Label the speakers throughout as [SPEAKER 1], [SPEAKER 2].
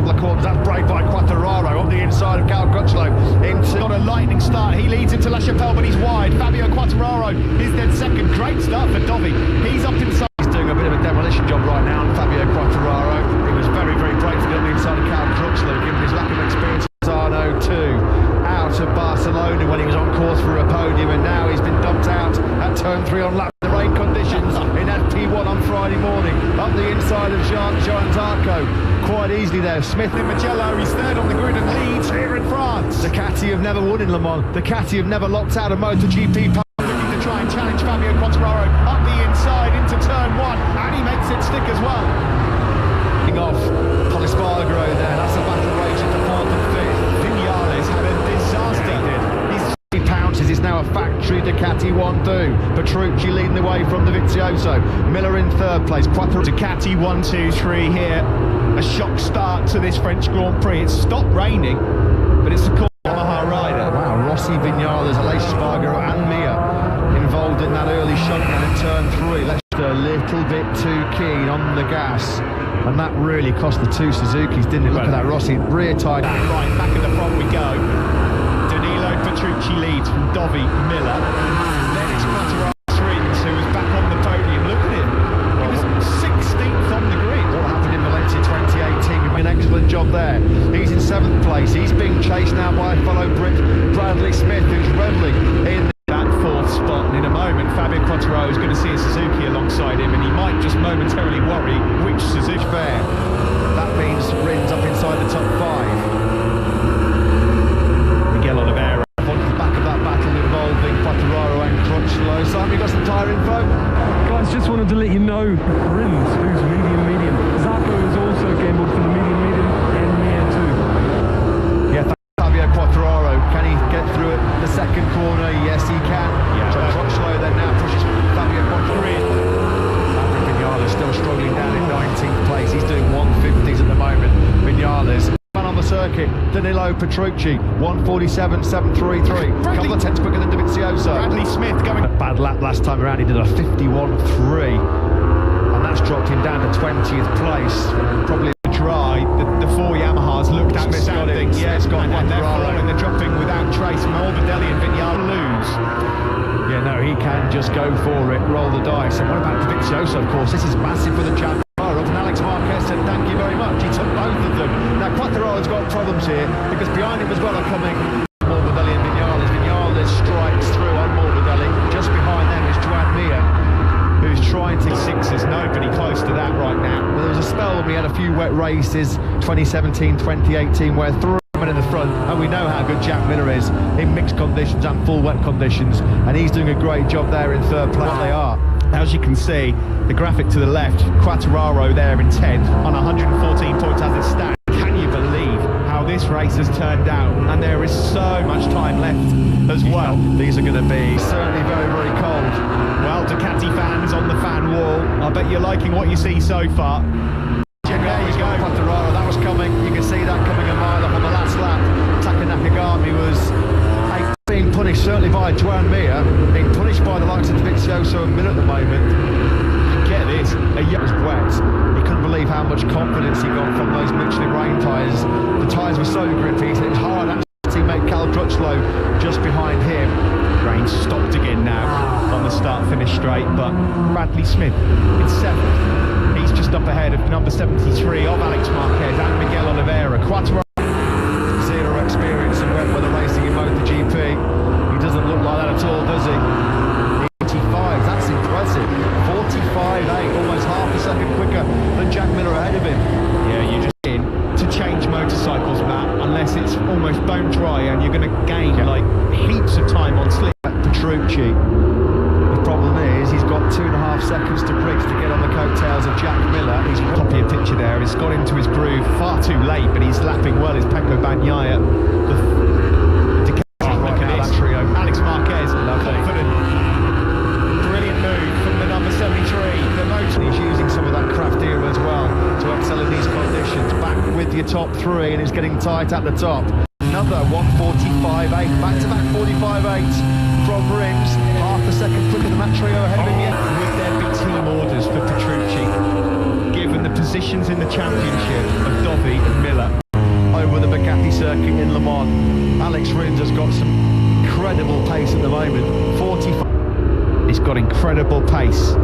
[SPEAKER 1] couple of corners. That's brave by Quartararo on the inside of Cal Crutchlow. Got a lightning start. He leads into La Chapelle, but he's wide. Fabio Quartararo is then second. Great start for Dovi. He's up inside. He's doing a bit of a demolition job right now on Fabio Quartararo. He was very, very brave to get on the inside of Cal Crutchlow, given his lack of experience. Arno 2 out of Barcelona when he was on course for a podium, and now he's been dumped out at turn 3 on lap. The rain conditions in FP1 on Friday morning. Up the inside of Jean Zarco quite easily there. Smith in Magello, he's third on the grid and leads here in France. The Ducati have never won in Le Mans. The Ducati have never locked out a Motogp. Looking to try and challenge Fabio Quartararo up the inside into turn 1, and he makes it stick as well. Off Polispargaro there, that's a battle rage at the 4th and 5th. Vinales had a disaster. He pounces, it's now a factory Ducati 1-2. Petrucci leading the way from the Vizioso. Miller in 3rd place. Ducati 1-2-3 here. A shock start to this French Grand Prix. It's stopped raining, but it's the Yamaha rider. Wow, Rossi, Vinales, Aleix Spargaro and Mia involved in that early shutdown in turn 3. Let's a little bit too keen on the gas, and that really cost the two Suzukis, didn't it? Look at that, Rossi rear tied. Right, back at the front we go. Danilo Petrucci leads from Dovi, Miller. Then it's Quartararo who was back on the podium. Look at him. He was 16th on the grid. What happened in Valencia 2018? An excellent job there. He's in 7th place. He's being chased now by fellow Brit Bradley Smith, who's reveling in that 4th spot. And in a moment, Fabio Quartararo is going to see a Suzuki alongside him, and he might just momentarily worry which Suzuki fair. That means Rins up inside the top 5. Miguel Oliveira on the back of that battle involving Quartararo and Crutchlow. Simon, you got some tyre info?
[SPEAKER 2] Guys, just wanted to let you know, Rins, who's medium. Zarco is also gambled for the medium, and Mia too.
[SPEAKER 1] Yeah, Fabio Quartararo, can he get through it the second corner? Yes, he can. So Crutchlow then now pushes Fabio Quartararo. Vinales still struggling down in 19th place. He's doing 150s at the moment. Vinales on the circuit. Danilo Petrucci 147.733. A couple of tenths quicker than Dovizioso. Bradley Smith going a bad lap last time around. He did a 51.3, and that's dropped him down to 20th place. Probably dry. The 4 Yamahas looked outstanding. Yeah, it's got and they're falling. They're dropping without trace. Morbidelli and Vinales lose. Yeah, no, he can just go for it, roll the dice. And what about Dovizioso, of course? This is massive for the champion. And Alex Marquez said thank you very much. He took both of them. Now Quartararo's got problems here, because behind him as well are coming Morbidelli and Vinales. Vinales strikes through on Morbidelli. Just behind them is Joan Mir, who's trying to 6s. Nobody close to that right now. Well, there was a spell when we had a few wet races, 2017, 2018, where 3 in the front, and we know how good Jack Miller is in mixed conditions and full wet conditions, and he's doing a great job there in 3rd place. They are. As you can see, the graphic to the left, Quartararo there in 10th on 114 points as it stands. Can you believe how this race has turned out? And there is so much time left as well. These are going to be certainly very, very cold. Well, Ducati fans on the fan wall, I bet you're liking what you see so far. There you go, Quartararo, that was coming. You can see that coming a mile up on the last lap. Taka Nakagami was being punished certainly by Joan Mir, being punished by the likes of Dovizioso and Miller at the moment. Get this, a yacht was wet. He couldn't believe how much confidence he got from those Michelin rain tyres. The tyres were so grippy, so it was hard. Actually, teammate Cal Crutchlow just behind him. Rain stopped again now on the start-finish straight, but Bradley Smith in 7th. He's just up ahead of number 73 of Alex Marquez and Miguel Oliveira. Quartararo, zero experience in wet weather racing in Motogp. He doesn't look like that at all, does he? 45, that's impressive. 45.8, almost half a second quicker than Jack Miller ahead of him. Yeah, you just in to change motorcycles, Matt, unless it's almost bone dry, and you're going to gain like heaps of time on slip. Petrucci. The problem is he's got 2.5 seconds to Briggs to get on the coattails of Jack Miller. He's copy a picture there. He's got into his groove far too late, but he's lapping well. Is Pecco Bagnaia. Look at that trio. Alex Marquez, confident. Brilliant move from the number 73. The motor. He's using some of that craft era as well to excel in these conditions. Back with your top 3, and it's getting tight at the top. Another 145.8, back-to-back 45.8 from Rins, half a second quicker than that trio ahead of him yet. Would there be team orders for Petrucci, given the positions in the championship of Dovi and Miller over the Bugatti circuit in Le Mans. Alex Rins has got some incredible pace at the moment. 45. He's got incredible pace,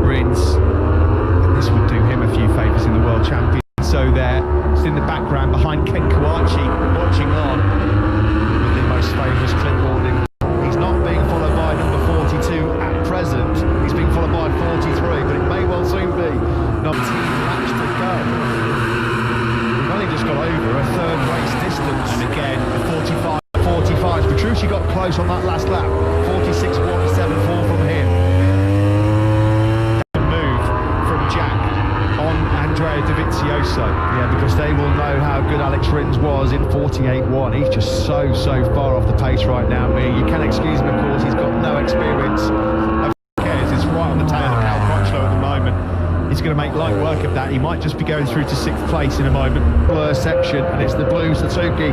[SPEAKER 1] Rins. And this would do him a few favours in the World Championship. So there, it's in the background behind Ken Kawachi, watching on with the most famous clipboarding. He's not being followed by number 42 at present. He's being followed by 43, but it may well soon be. 19 laps to go. We've only just got over a third race distance. And again, the 45s. Petrucci got close on that last lap. 46.174 from him. Move from Jack on Andrea Dovizioso. Yeah, because they will know how good Alex Rins was in 48.1. He's just so far off the pace right now. You can excuse him, of course. He's got no experience. It's right on the tail of Cal Crutchlow at the moment. He's going to make light work of that. He might just be going through to 6th place in a moment. Blur section, and it's the blue Suzuki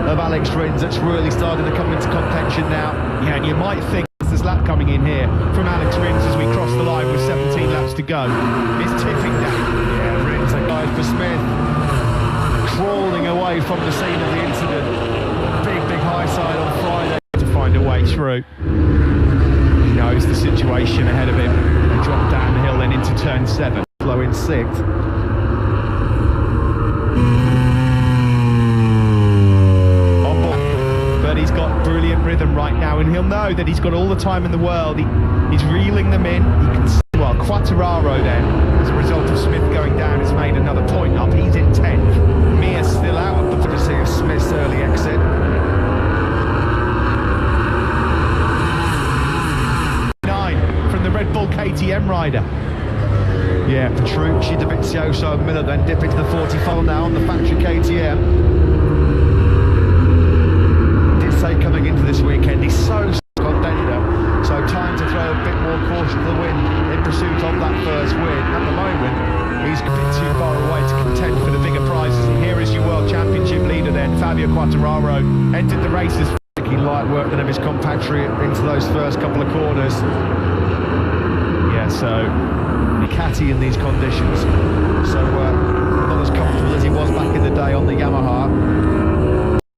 [SPEAKER 1] of Alex Rins that's really starting to come into contention now. Yeah, and you might think there's lap coming in here from Alex Rins as we cross the line with 17 laps to go. It's tipping down. Yeah, Rins, a guy for Smith, crawling away from the scene of the incident. Big high side on Friday to find a way through. He knows the situation ahead of him. And drop down the hill then into turn 7. Flow in 6th. But he's got brilliant rhythm right now, and he'll know that he's got all the time in the world. He's reeling them in. He can see, well, Quattararo then, as a result of Smith going down, has made another point up. He's in 10th. Mia's still out of the courtesy of Smith's early exit. 9 from the Red Bull KTM rider. Yeah, Petrucci, Dovizioso and Miller then dip into the 45 now on the factory KTM. Did say coming into this weekend he's so contender, so time to throw a bit more caution to the wind in pursuit of that first win. At the moment, he's a bit too far away to contend for the bigger prizes. And here is your World Championship leader then, Fabio Quattararo, entered the races. He light work than of his compatriot into those first couple of corners. Yeah, so Ducati in these conditions, so not as comfortable as he was back in the day on the Yamaha.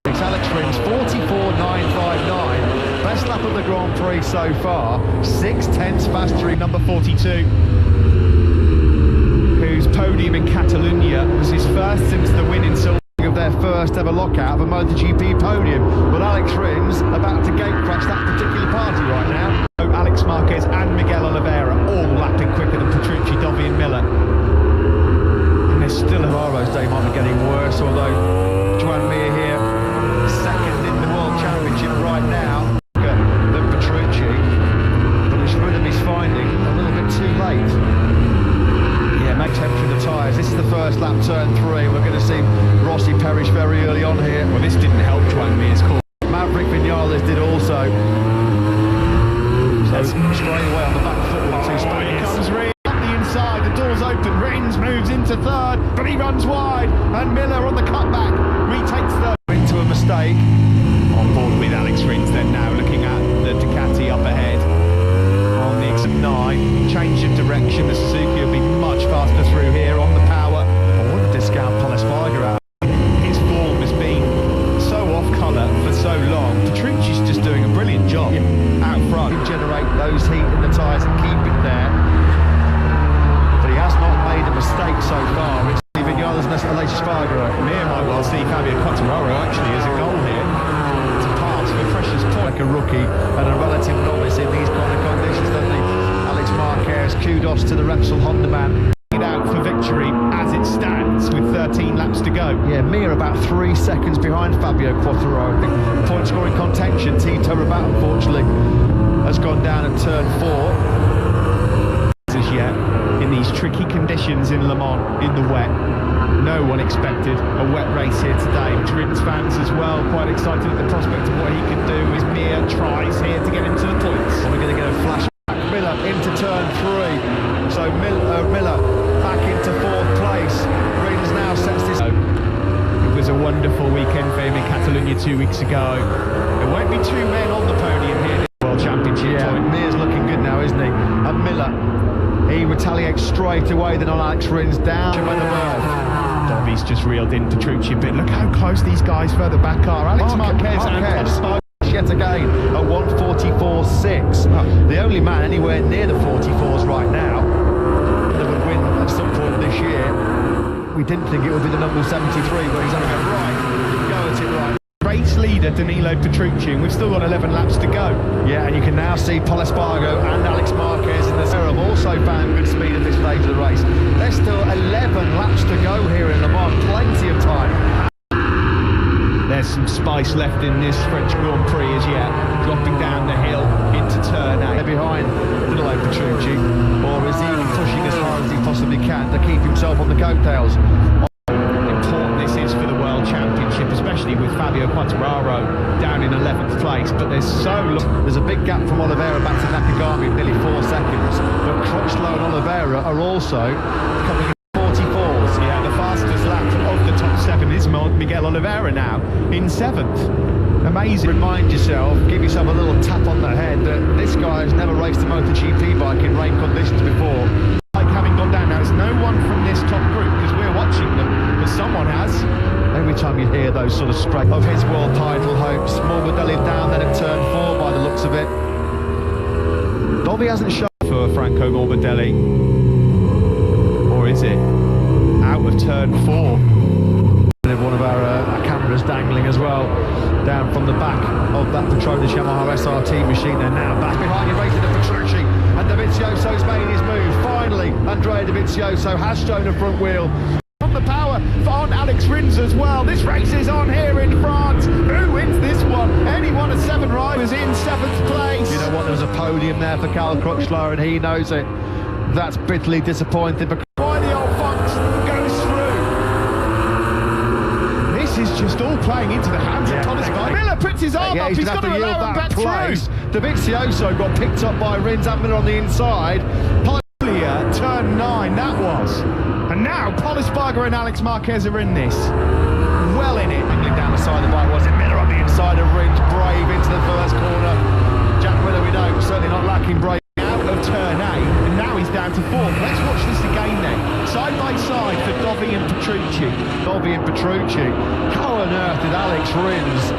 [SPEAKER 1] It's Alex Rins, 44.959, best lap of the Grand Prix so far, 6/10 faster in number 42, whose podium in Catalunya was his first since the win in Silverstone of their first ever lockout of a Motogp podium. But Alex Rins about to gate crash that particular party right now. Alex Marquez and Miguel Oliveira all lapping quicker than Petrucci, Dovi and Miller. And there's still Navarro's day might be getting worse, although Joan Mir here, second in the World Championship right now than Petrucci. But his rhythm he's finding a little bit too late. Yeah, makes head through the tyres. This is the first lap, turn 3. We're going to see Rossi perish very early on here. Well, this didn't help Joan Mir's call. Maverick Vinales did also. So straight away on the back foot with 2 spins. Here comes Rins up the inside, the door's open, Rins moves into 3rd, but he runs wide, and Miller on the cutback retakes 3rd. Into a mistake. On board with Alex Rins then now, looking at the Ducati up ahead. On the exit 9, change of direction, the Suzuki will be much faster through here on the power. I wouldn't discount Paulus Weiger out. His form has been so off colour for so long. Petrucci's just doing a brilliant job out front. Generate those heat in the tyres and keep it there. But he has not made a mistake so far. It's Vinales and Aleix Spargaro. Mir might well see Fabio Quattararo actually as a goal here to pass for precious point. Like a rookie and a relative novice in these kind of conditions, doesn't he? Alex Marquez, kudos to the Repsol Honda man. Out for victory as it stands with 13 laps to go. Yeah, Mir about 3 seconds behind Fabio Quattararo. Point scoring contention. Tito Rabat unfortunately has gone down at turn 4. As yet, in these tricky conditions in Le Mans, in the wet. No one expected a wet race here today. Rins fans as well, quite excited at the prospect of what he can do as Mir tries here to get into the points. And we're going to get a flashback. Miller into turn 3. So Miller back into 4th place. Rins now sets this. It was a wonderful weekend for him in Catalunya 2 weeks ago. There won't be 2 men on the podium here in the World Championship. Yeah, Mir's looking good now, isn't he? And Miller, he would retaliates straight away then on Alex Rins down by the berth.
[SPEAKER 3] Dobby's just reeled in Petrucci a bit. Look how close these guys further back are. Alex Marquez and Prancis
[SPEAKER 1] yet again at 1:44.6. Oh. The only man anywhere near the 44s right now that would win at some point this year. We didn't think it would be the number 73, but he's having it right. Go at it right.
[SPEAKER 3] Race leader Danilo Petrucci, and we've still got 11 laps to go.
[SPEAKER 1] Yeah, and you can now see Paul Espargaro and Alex Marquez in the zero have also found good speed at this stage of the race. There's still 11 laps to go here in Le Mans, plenty of time.
[SPEAKER 3] There's some spice left in this French Grand Prix as yet, dropping down the hill into turn 8.
[SPEAKER 1] They're behind Danilo Petrucci, or is he pushing as hard as he possibly can to keep himself on the coattails?
[SPEAKER 3] Important this is for the World Championship, especially with Fabio Quartararo down in 11th place, but there's a big gap from Oliveira back to Nakagami of nearly 4 seconds, but Crutchlow and Oliveira are also coming in 44s. Yeah, the fastest lap of the top 7 is Miguel Oliveira now in 7th. Amazing.
[SPEAKER 1] Remind yourself, give yourself a little tap on the head that this guy has never raced a Motogp bike in rain conditions before.
[SPEAKER 3] Like having gone down now, there's no one from this top group because we're watching them, but someone has.
[SPEAKER 1] Every time you hear those sort of sprays of his world title hopes, Morbidelli down there at turn 4 by the looks of it. Dobby hasn't shown
[SPEAKER 3] for Franco Morbidelli, or is it out of turn 4?
[SPEAKER 1] One of our cameras dangling as well down from the back of that Petronas Yamaha SRT machine. They're now back behind you, racing to Petrucci, and Dovizioso's made his move. Finally, Andrea Dovizioso has shown a front wheel.
[SPEAKER 3] On the power on Alex Rins as well. This race is on here in France. Who wins this one? Any one of 7 riders in 7th place.
[SPEAKER 1] You know what? There was a podium there for Cal Crutchlow, and he knows it. That's bitterly disappointing because
[SPEAKER 3] why the old fox goes through. This is just all playing into the hands of Thomas Miller. Miller puts his arm up. He's got to allow him back through.
[SPEAKER 1] Dovizioso got picked up by Rins and Miller on the inside.
[SPEAKER 3] Turn 9, that was. And now Paul Espargaro and Alex Marquez are in this. Well in it.
[SPEAKER 1] Angling down the side of the bike, was it Miller on the inside of Rins, brave into the first corner. Jack Miller, we know, certainly not lacking brave.
[SPEAKER 3] Out of turn 8, and now he's down to 4th. Let's watch this again then. Side by side for Dobby and Petrucci.
[SPEAKER 1] Dobby and Petrucci. How on earth did Alex Rins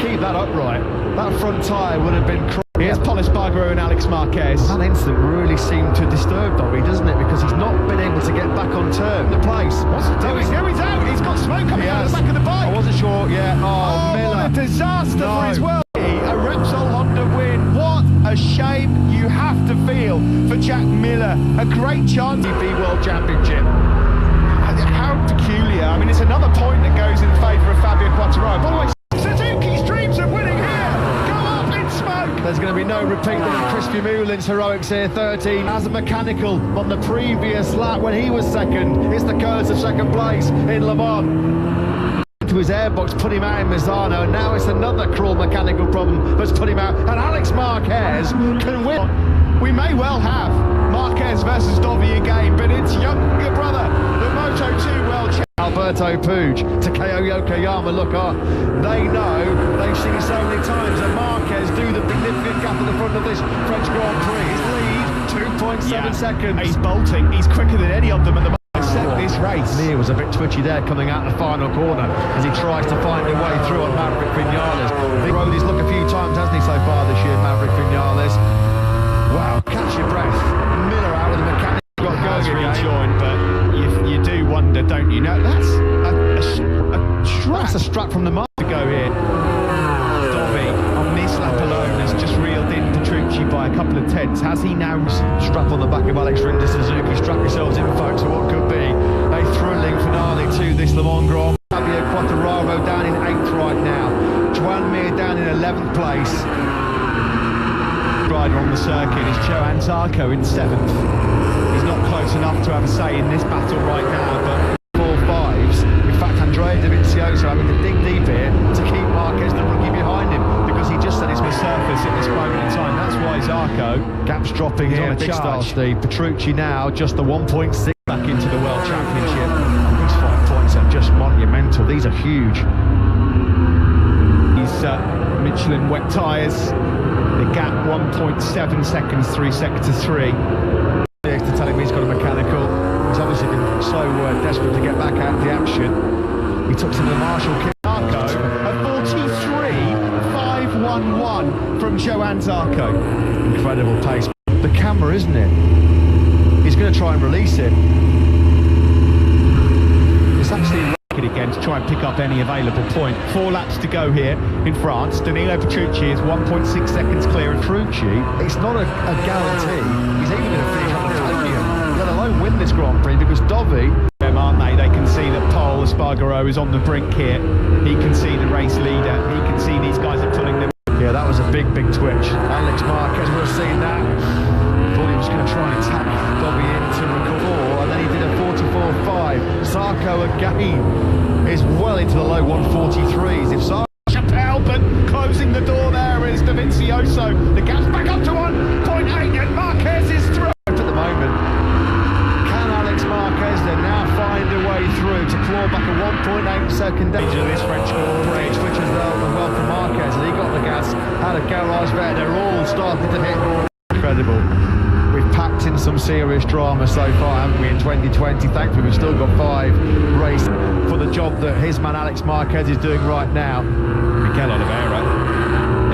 [SPEAKER 1] keep that upright? That front tyre would have been
[SPEAKER 3] Here's Paul Espargaro and Alex Marquez.
[SPEAKER 1] That incident really seemed to disturb Dobby, doesn't it? Because he's not been able to get back on turn. The place.
[SPEAKER 3] What's he doing? He's out. He's got smoke coming out of the back of the bike.
[SPEAKER 1] I wasn't sure. Yeah. Oh, Miller.
[SPEAKER 3] What a disaster for his world. A Repsol Honda win. What a shame you have to feel for Jack Miller. A great chance to be World Championship. How peculiar. I mean, it's another point that goes in favour of Fabio Quartararo. By the way, Suzuki's dreams of winning here go up in smoke.
[SPEAKER 1] There's going to be no repeat of Chris Moulin's heroics here. 13 as a mechanical on the previous lap when he was second. It's the curse of second place in Le Mans. To his airbox, put him out in Misano, and now it's another cruel mechanical problem that's put him out, and Alex Marquez can win.
[SPEAKER 3] We may well have Marquez versus Dobby again, but it's younger brother, the Moto2 World Champion.
[SPEAKER 1] Alberto Puig, Takeo Yokoyama, look on. They know, they've seen it so many times, and Marquez do the significant gap at the front of this French Grand Prix. His lead, 2.7 seconds.
[SPEAKER 3] He's bolting, he's quicker than any of them at the moment. This race.
[SPEAKER 1] Lear was a bit twitchy there coming out the final corner as he tries to find a way through on Maverick Vinales. He rode his luck a few times, hasn't he, so far this year, Maverick Vinales? Wow, catch your breath. Miller out with the mechanic. Got going
[SPEAKER 3] rejoined, but you do wonder, don't you? Now that's a strap.
[SPEAKER 1] That's a strap from the mark
[SPEAKER 3] to go here. Dobby on this lap alone has just reeled in Petrucci by a couple of tenths. Has he now
[SPEAKER 1] strap on the back of Alex Rins Suzuki? Strap yourselves in, folks, for what could be a thrilling finale to this Le Mans Grand. Fabio Quartararo down in 8th right now. Joan Mir down in 11th place.
[SPEAKER 3] Rider on the circuit is Johan Zarco in 7th. He's not close enough to have a say in this battle right now, but
[SPEAKER 1] 4.5s. In fact, Andrea Dovizioso having to dig deep here to keep Marquez, the rookie, behind him, because he just said it's the surface at this moment in time. That's why Zarco gaps dropping here. Big start, Steve. Petrucci now just the 1.6
[SPEAKER 3] back into the World Championship.
[SPEAKER 1] These 5 points are just monumental. These are huge.
[SPEAKER 3] He's Michelin wet tyres. The gap 1.7 seconds, 3 sector 3.
[SPEAKER 1] To tell him he's got to back out of the action. He took some of the Marshall kick.
[SPEAKER 3] Zarco at 43.511 from Johann Zarco.
[SPEAKER 1] Incredible pace. The camera, isn't it? He's going to try and release it. It's actually
[SPEAKER 3] It again to try and pick up any available point. 4 laps to go here in France. Danilo Petrucci is 1.6 seconds clear. And
[SPEAKER 1] Petrucci, it's not a guarantee he's even going to finish on the podium, let alone win this Grand Prix, because Dovi,
[SPEAKER 3] aren't they? They can see that Paul Espargaro is on the brink here. He can see the race leader. He can see these guys are pulling them.
[SPEAKER 1] Yeah, that was a big twitch. Alex Marquez would have seen that. Thought he was going to try and attack Dovi into record, and then he did a 44.5. Zarco again is well into the low 143s. If Zarco...
[SPEAKER 3] Chappelle, but closing the door there is Dovizioso. The gap's back up to 1.8 and Marquez is through.
[SPEAKER 1] At the moment, can Alex Marquez then now find a way through to claw back a 1.8 second danger of this French Grand Prix, which is well for Marquez, and he got the gas out of garage there. They're all starting to hit. Incredible. We've packed in some serious drama so far, haven't we, in 2020? Thankfully, we've still got 5 races for the job that his man Alex Marquez is doing right now.
[SPEAKER 3] Mikel Oliveira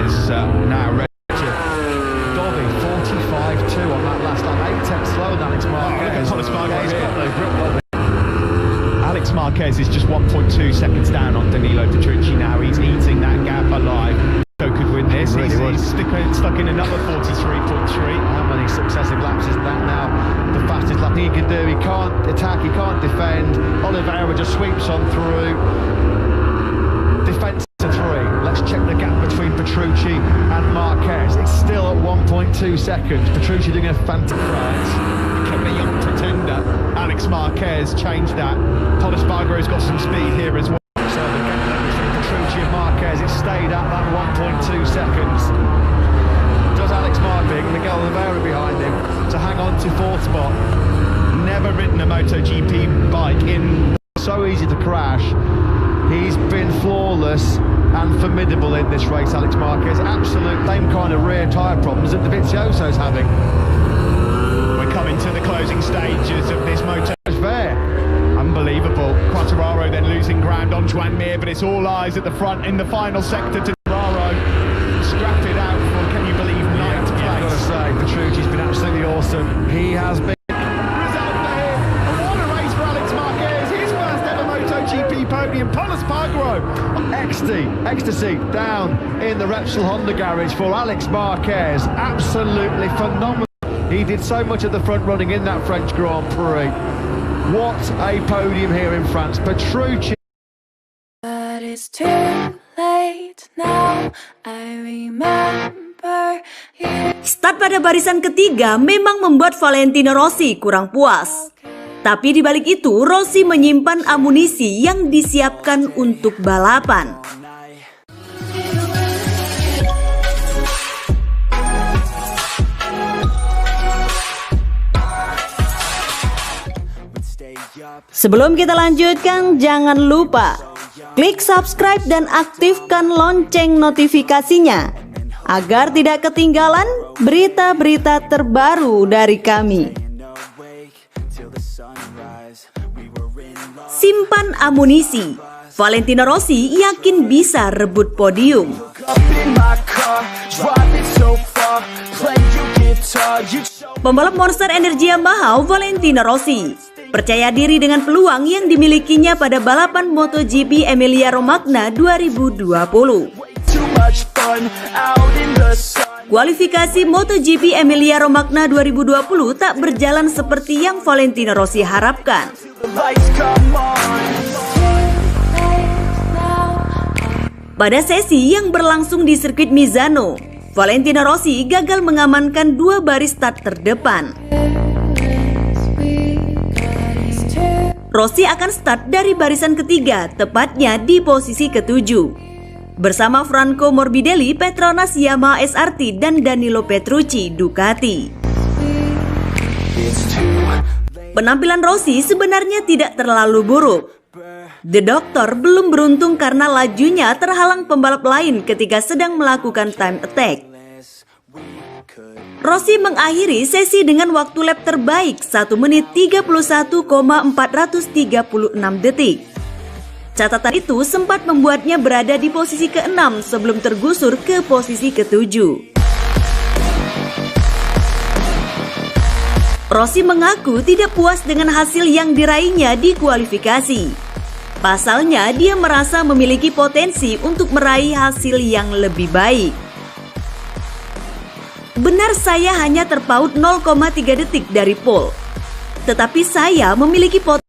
[SPEAKER 3] is now ready to...
[SPEAKER 1] Dovi, 45.2 on that last lap. 8 tenths slower than Alex Marquez.
[SPEAKER 3] Paul Espargaro
[SPEAKER 1] He's got
[SPEAKER 3] here.
[SPEAKER 1] no grip on it.
[SPEAKER 3] Alex Marquez is just 1.2 seconds down on Danilo Petrucci now. He's eating that gap alive. So could win this.
[SPEAKER 1] Really
[SPEAKER 3] he's stuck in another 43.3.
[SPEAKER 1] How many successive laps is that now? The fastest lap he can do. He can't attack, he can't defend. Oliveira just sweeps on through. Defence to 3. Let's check the gap between Petrucci and Marquez. It's still at 1.2 seconds. Petrucci doing a fantastic France.
[SPEAKER 3] Become a young pretender. Alex Marquez changed that. Paul Espargaro's got some speed here as well.
[SPEAKER 1] So the gap between Petrucci and Marquez, it stayed at that 1.2 seconds. Does Alex Marquez, Miguel Oliveira behind him, to hang on to 4th spot.
[SPEAKER 3] Never ridden a MotoGP bike in...
[SPEAKER 1] So easy to crash. He's been flawless and formidable in this race, Alex Marquez. Absolute same kind of rear tyre problems that Dovizioso's having.
[SPEAKER 3] We're coming to the closing stages of this moto.
[SPEAKER 1] It's fair.
[SPEAKER 3] Unbelievable. Quartararo then losing ground on Joan Mir, but it's all eyes at the front in the final sector to Quartararo. Scrapped it out for, can you believe, 9th place.
[SPEAKER 1] I've got to say, Petrucci's been absolutely awesome. He has been.
[SPEAKER 3] Result there. And what a race for Alex Marquez. His first ever MotoGP podium. Paul Espargaro.
[SPEAKER 1] Ecstasy down in the Repsol Honda garage for Alex Marquez. Absolutely phenomenal. He did so much of the front running in that French Grand Prix. What a podium here in France. Petrucci.
[SPEAKER 4] But it's too late now. I remember you.
[SPEAKER 5] Start pada barisan ketiga memang membuat Valentino Rossi kurang puas. Tapi di balik itu, Rossi menyimpan amunisi yang disiapkan untuk balapan. Sebelum kita lanjutkan, jangan lupa klik subscribe dan aktifkan lonceng notifikasinya agar tidak ketinggalan berita-berita terbaru dari kami. Simpan amunisi. Valentino Rossi yakin bisa rebut podium. Pembalap Monster Energy Yamaha Valentino Rossi percaya diri dengan peluang yang dimilikinya pada balapan Motogp Emilia-Romagna 2020. Kualifikasi Motogp Emilia-Romagna 2020 tak berjalan seperti yang Valentino Rossi harapkan. Pada sesi yang berlangsung di sirkuit Misano, Valentino Rossi gagal mengamankan 2 baris start terdepan. Rossi akan start dari barisan ketiga, tepatnya di posisi ke-7. Bersama Franco Morbidelli, Petronas Yamaha SRT, dan Danilo Petrucci Ducati. Penampilan Rossi sebenarnya tidak terlalu buruk. The Doctor belum beruntung karena lajunya terhalang pembalap lain ketika sedang melakukan time attack. Rossi mengakhiri sesi dengan waktu lap terbaik 1 menit 31,436 detik. Catatan itu sempat membuatnya berada di posisi ke-6 sebelum tergusur ke posisi ke-7. Rossi mengaku tidak puas dengan hasil yang diraihnya di kualifikasi. Pasalnya, dia merasa memiliki potensi untuk meraih hasil yang lebih baik. Benar, saya hanya terpaut 0,3 detik dari pole, tetapi saya memiliki potensi